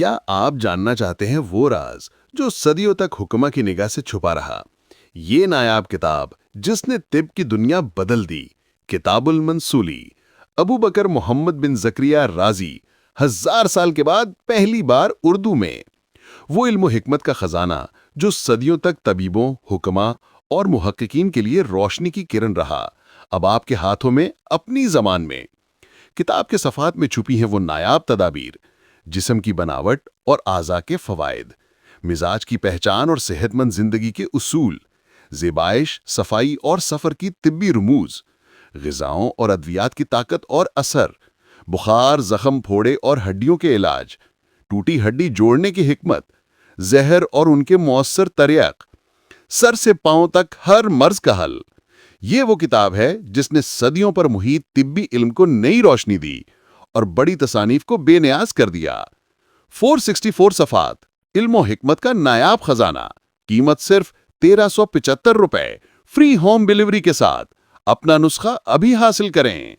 کیا آپ جاننا چاہتے ہیں وہ راز جو صدیوں تک حکمہ کی نگاہ سے چھپا رہا؟ یہ نایاب کتاب جس نے طب کی دنیا بدل دی، کتاب المنصولی، ابو بکر محمد بن زکریہ رازی، 1000 سال کے بعد پہلی بار اردو میں۔ وہ علم و حکمت کا خزانہ جو صدیوں تک طبیبوں، حکماء اور محققین کے لیے روشنی کی کرن رہا، اب آپ کے ہاتھوں میں اپنی زبان میں۔ کتاب کے صفحات میں چھپی ہیں وہ نایاب تدابیر، جسم کی بناوٹ اور اعضاء کے فوائد، مزاج کی پہچان اور صحت مند زندگی کے اصول، زیبائش، صفائی اور سفر کی طبی رموز، غذاؤں اور ادویات کی طاقت اور اثر، بخار، زخم، پھوڑے اور ہڈیوں کے علاج، ٹوٹی ہڈی جوڑنے کی حکمت، زہر اور ان کے مؤثر طریق، سر سے پاؤں تک ہر مرض کا حل۔ یہ وہ کتاب ہے جس نے صدیوں پر محیط طبی علم کو نئی روشنی دی اور بڑی تصانیف کو بے نیاز کر دیا۔ 464 صفحات، علم و حکمت کا نایاب خزانہ، قیمت صرف 1375 روپے، فری ہوم ڈیلیوری کے ساتھ۔ اپنا نسخہ ابھی حاصل کریں۔